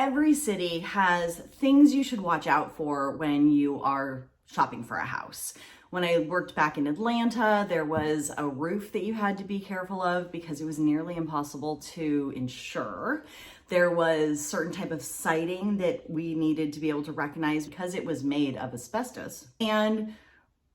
every city has things you should watch out for when you are shopping for a house. When I worked back in Atlanta, there was a roof that you had to be careful of because it was nearly impossible to insure. There was certain type of siding that we needed to be able to recognize because it was made of asbestos. And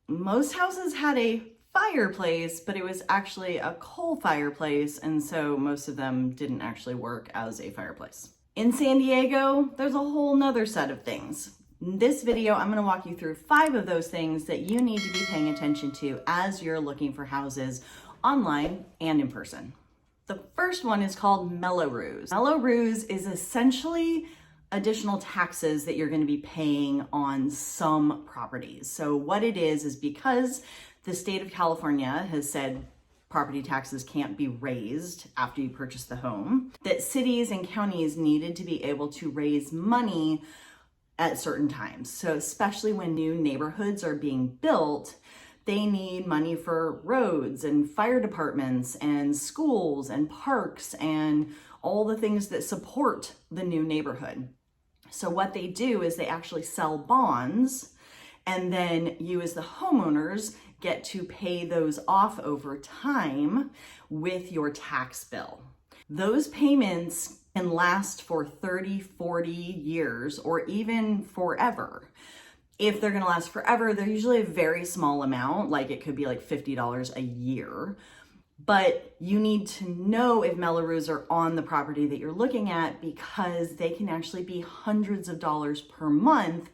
most houses had a fireplace, but it was actually a coal fireplace, and so most of them didn't actually work as a fireplace. In San Diego, there's a whole nother set of things. In this video, I'm going to walk you through 5 of those things that you need to be paying attention to as you're looking for houses online and in person. The first one is called Mello-Roos. Mello-Roos is essentially additional taxes that you're going to be paying on some properties. So what it is because the state of California has said property taxes can't be raised after you purchase the home, that cities and counties needed to be able to raise money at certain times. So especially when new neighborhoods are being built, they need money for roads and fire departments and schools and parks and all the things that support the new neighborhood. So what they do is they actually sell bonds, and then you as the homeowners get to pay those off over time with your tax bill. Those payments can last for 30, 40 years, or even forever. If they're gonna last forever, they're usually a very small amount, like it could be like $50 a year. But you need to know if Mello-Roos are on the property that you're looking at, because they can actually be hundreds of dollars per month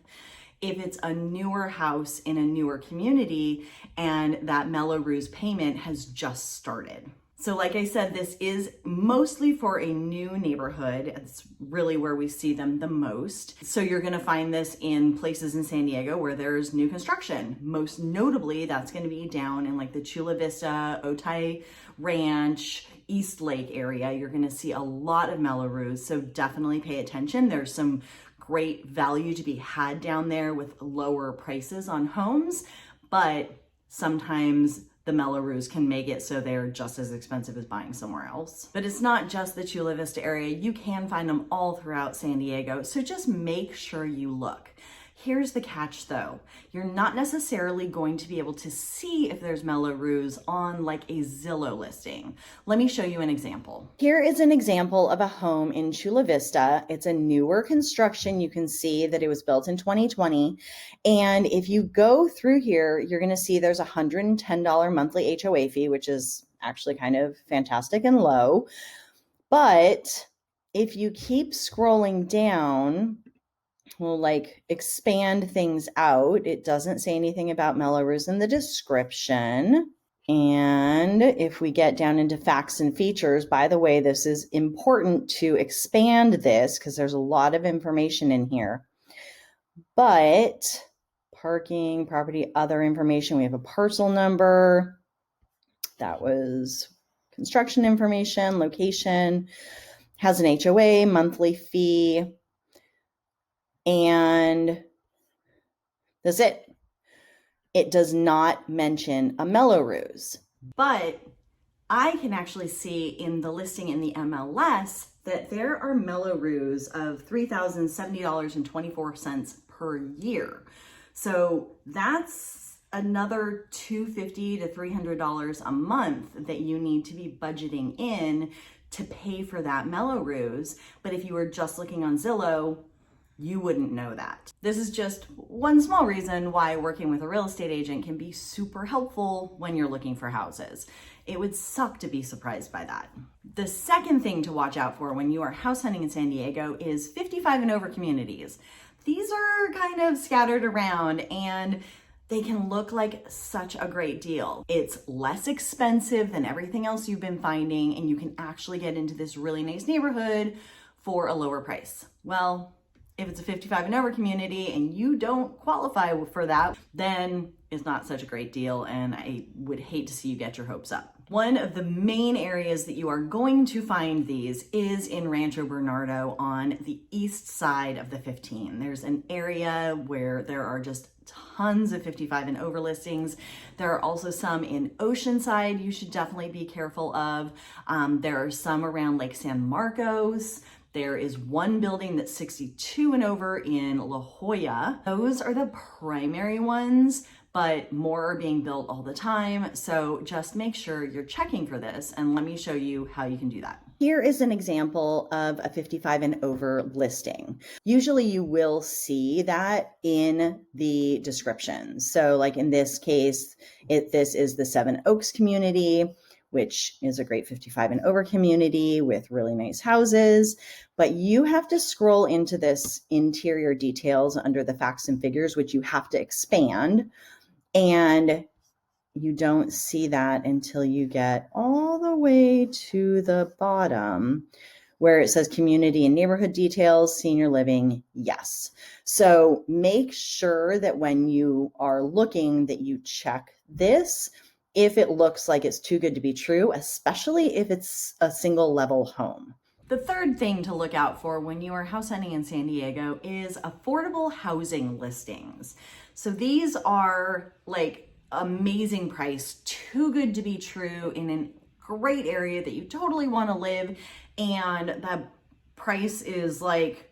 if it's a newer house in a newer community and that Mello-Roos payment has just started. So like I said, this is mostly for a new neighborhood. It's really where we see them the most. So you're gonna find this in places in San Diego where there's new construction. Most notably, that's gonna be down in like the Chula Vista, Otay Ranch, East Lake area. You're gonna see a lot of Mello-Roos, so definitely pay attention. There's some great value to be had down there with lower prices on homes, but sometimes the Mello-Roos can make it so they're just as expensive as buying somewhere else. But it's not just the Chula Vista area. You can find them all throughout San Diego, so just make sure you look. Here's the catch though. You're not necessarily going to be able to see if there's Mello-Roos on like a Zillow listing. Let me show you an example. Here is an example of a home in Chula Vista. It's a newer construction. You can see that it was built in 2020. And if you go through here, you're gonna see there's a $110 monthly HOA fee, which is actually kind of fantastic and low. But if you keep scrolling down, we'll like expand things out. It doesn't say anything about Mello-Roos in the description. And if we get down into facts and features, by the way, this is important to expand this because there's a lot of information in here. But parking, property, other information, we have a parcel number. That was construction information, location, has an HOA, monthly fee. And that's it. It does not mention a Mello-Roos, but I can actually see in the listing in the MLS that there are Mello-Roos of $3,070.24 per year. So that's another $250 to $300 a month that you need to be budgeting in to pay for that Mello-Roos. But if you were just looking on Zillow, you wouldn't know that. This is just one small reason why working with a real estate agent can be super helpful when you're looking for houses. It would suck to be surprised by that. The second thing to watch out for when you are house hunting in San Diego is 55 and over communities. These are kind of scattered around and they can look like such a great deal. It's less expensive than everything else you've been finding, and you can actually get into this really nice neighborhood for a lower price. Well, if it's a 55 and over community and you don't qualify for that, then it's not such a great deal, and I would hate to see you get your hopes up. One of the main areas that you are going to find these is in Rancho Bernardo on the east side of the 15. There's an area where there are just tons of 55 and over listings. There are also some in Oceanside you should definitely be careful of. There are some around Lake San Marcos. There is one building that's 62 and over in La Jolla. Those are the primary ones, but more are being built all the time. So just make sure you're checking for this, and let me show you how you can do that. Here is an example of a 55 and over listing. Usually you will see that in the description. So like in this case, this is the Seven Oaks community, which is a great 55 and over community with really nice houses. But you have to scroll into this interior details under the facts and figures, which you have to expand. And you don't see that until you get all the way to the bottom where it says community and neighborhood details, senior living, yes. So make sure that when you are looking that you check this if it looks like it's too good to be true, especially if it's a single level home. The third thing to look out for when you are house hunting in San Diego is affordable housing listings. So these are like amazing price, too good to be true, in a great area that you totally want to live, and the price is like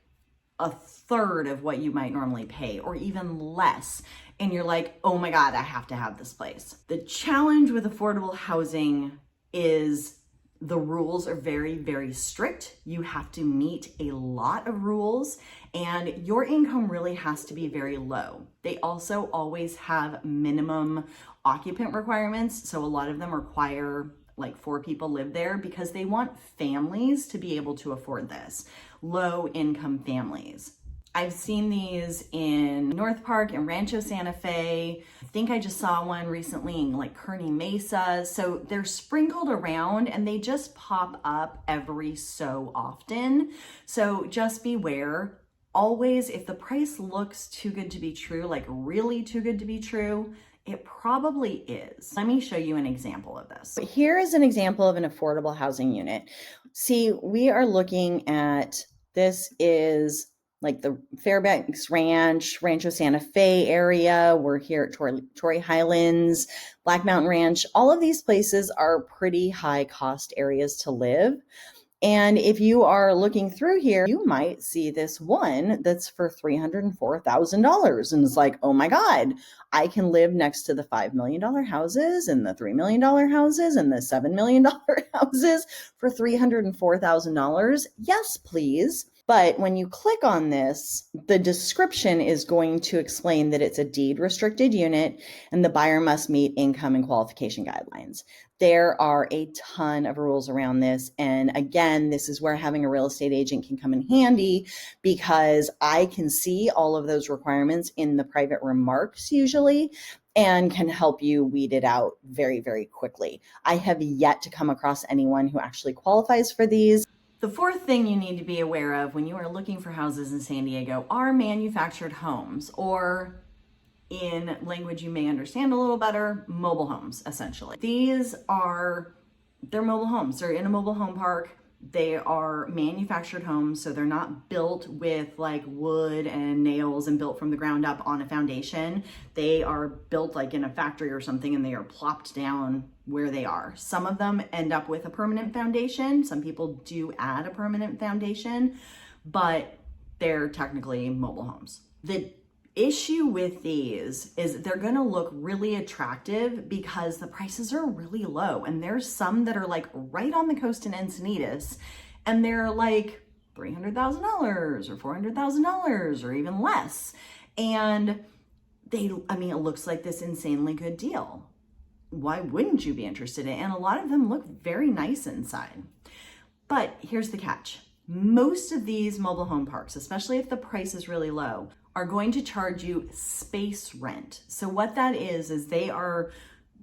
a third of what you might normally pay or even less, and you're like, oh my God, I have to have this place. The challenge with affordable housing is the rules are very, very strict. You have to meet a lot of rules, and your income really has to be very low. They also always have minimum occupant requirements. So a lot of them require like 4 people live there because they want families to be able to afford this, low income families. I've seen these in North Park and Rancho Santa Fe. I think I just saw one recently in like Kearney Mesa. So they're sprinkled around and they just pop up every so often. So just beware. Always, if the price looks too good to be true, like really too good to be true, it probably is. Let me show you an example of this. Here is an example of an affordable housing unit. See, we are looking at, this is like the Fairbanks Ranch, Rancho Santa Fe area. We're here at Torrey Highlands, Black Mountain Ranch. All of these places are pretty high cost areas to live. And if you are looking through here, you might see this one that's for $304,000. And it's like, oh my God, I can live next to the $5 million houses and the $3 million houses and the $7 million houses for $304,000. Yes, please. But when you click on this, the description is going to explain that it's a deed restricted unit and the buyer must meet income and qualification guidelines. There are a ton of rules around this. And again, this is where having a real estate agent can come in handy because I can see all of those requirements in the private remarks usually and can help you weed it out very, very quickly. I have yet to come across anyone who actually qualifies for these. The fourth thing you need to be aware of when you are looking for houses in San Diego are manufactured homes, or in language you may understand a little better, mobile homes, essentially. They're mobile homes. They're in a mobile home park. They are manufactured homes, so they're not built with like wood and nails and built from the ground up on a foundation. They are built like in a factory or something, and they are plopped down where they are. Some of them end up with a permanent foundation. Some people do add a permanent foundation, but they're technically mobile homes. The issue with these is they're going to look really attractive because the prices are really low, and there's some that are like right on the coast in Encinitas and they're like $300,000 or $400,000 or even less, and it looks like this insanely good deal. Why wouldn't you be interested in it? And a lot of them look very nice inside. But here's the catch. Most of these mobile home parks, especially if the price is really low, are going to charge you space rent. So what that is they are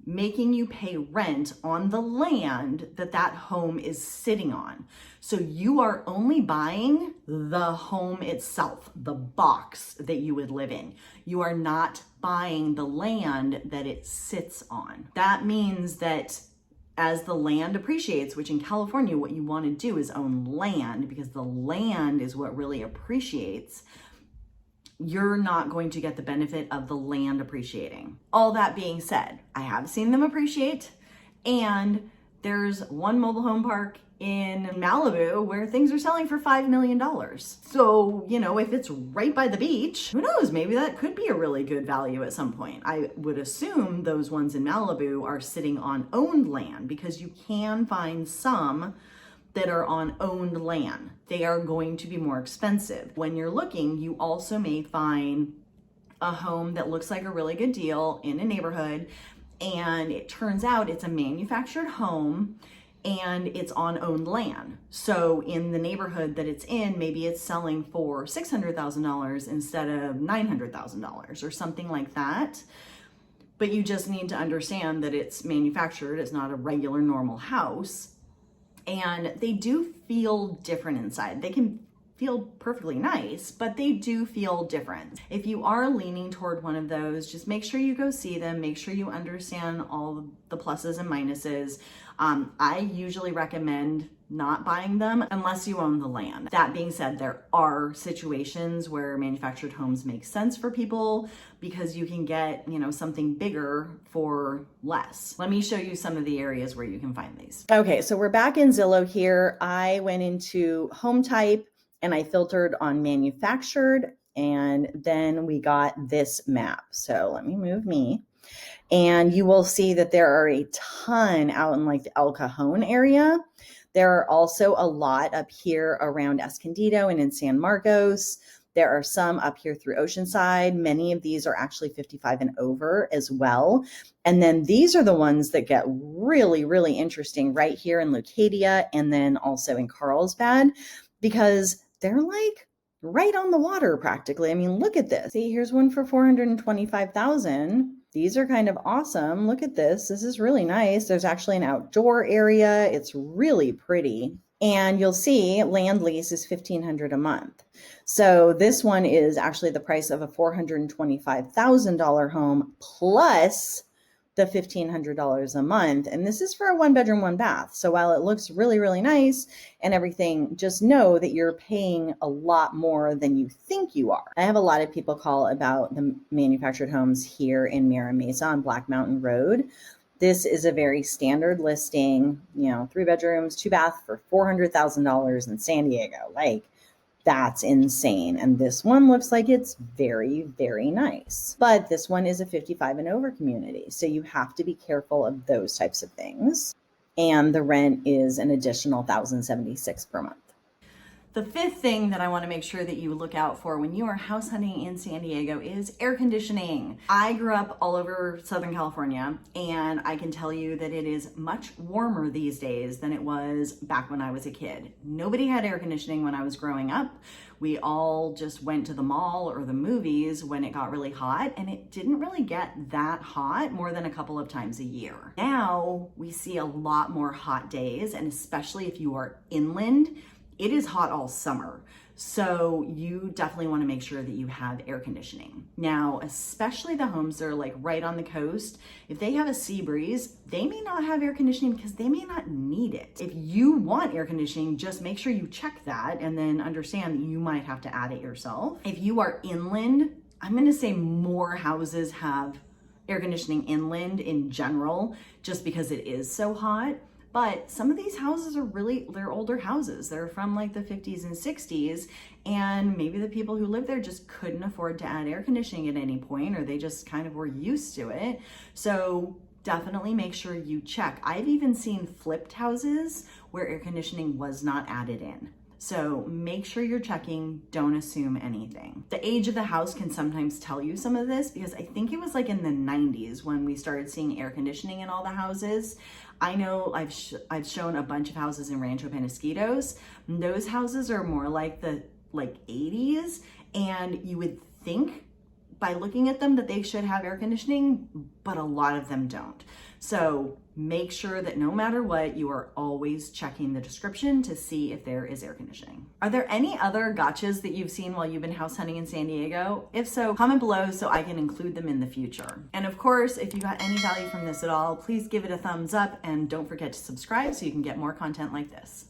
making you pay rent on the land that home is sitting on. So you are only buying the home itself, the box that you would live in. You are not buying the land that it sits on. That means that as the land appreciates, which in California, what you want to do is own land because the land is what really appreciates, you're not going to get the benefit of the land appreciating. All that being said, I have seen them appreciate, and there's one mobile home park in Malibu where things are selling for $5 million. So, you know, if it's right by the beach, who knows, maybe that could be a really good value at some point. I would assume those ones in Malibu are sitting on owned land, because you can find some that are on owned land. They are going to be more expensive. When you're looking, you also may find a home that looks like a really good deal in a neighborhood, and it turns out it's a manufactured home and it's on owned land. So in the neighborhood that it's in, maybe it's selling for $600,000 instead of $900,000 or something like that. But you just need to understand that it's manufactured, it's not a regular normal house. And they do feel different inside. They can feel perfectly nice, but they do feel different. If you are leaning toward one of those, just make sure you go see them. Make sure you understand all the pluses and minuses. I usually recommend not buying them unless you own the land. That being said, there are situations where manufactured homes make sense for people because you can get, you know, something bigger for less. Let me show you some of the areas where you can find these. Okay, so we're back in Zillow here. I went into home type and I filtered on manufactured, and then we got this map. So let me move me. And you will see that there are a ton out in like the El Cajon area. There are also a lot up here around Escondido and in San Marcos. There are some up here through Oceanside. Many of these are actually 55 and over as well. And then these are the ones that get really, really interesting right here in Leucadia and then also in Carlsbad, because they're like right on the water practically. I mean, look at this. See, here's one for 425,000. These are kind of awesome. Look at this. This is really nice. There's actually an outdoor area. It's really pretty. And you'll see land lease is $1,500 a month. So this one is actually the price of a $425,000 home plus the $1,500 a month. And this is for a 1-bedroom, 1-bath. So while it looks really, really nice and everything, just know that you're paying a lot more than you think you are. I have a lot of people call about the manufactured homes here in Mira Mesa on Black Mountain Road. This is a very standard listing, you know, 3 bedrooms, 2-bath for $400,000 in San Diego. Like, that's insane. And this one looks like it's very, very nice. But this one is a 55 and over community. So you have to be careful of those types of things. And the rent is an additional $1,076 per month. The fifth thing that I want to make sure that you look out for when you are house hunting in San Diego is air conditioning. I grew up all over Southern California, and I can tell you that it is much warmer these days than it was back when I was a kid. Nobody had air conditioning when I was growing up. We all just went to the mall or the movies when it got really hot, and it didn't really get that hot more than a couple of times a year. Now we see a lot more hot days, and especially if you are inland, it is hot all summer. So you definitely want to make sure that you have air conditioning. Now, especially the homes that are like right on the coast, if they have a sea breeze, they may not have air conditioning because they may not need it. If you want air conditioning, just make sure you check that and then understand that you might have to add it yourself. If you are inland, I'm going to say more houses have air conditioning inland in general, just because it is so hot. But some of these houses are they're older houses. They're from like the 50s and 60s. And maybe the people who lived there just couldn't afford to add air conditioning at any point, or they just kind of were used to it. So definitely make sure you check. I've even seen flipped houses where air conditioning was not added in. So make sure you're checking, don't assume anything. The age of the house can sometimes tell you some of this, because I think it was like in the 90s when we started seeing air conditioning in all the houses. I know I've shown a bunch of houses in Rancho Penasquitos. Those houses are more like the 80s, and you would think by looking at them that they should have air conditioning, but a lot of them don't. So make sure that no matter what, you are always checking the description to see if there is air conditioning. Are there any other gotchas that you've seen while you've been house hunting in San Diego? If so, comment below so I can include them in the future. And of course, if you got any value from this at all, please give it a thumbs up and don't forget to subscribe so you can get more content like this.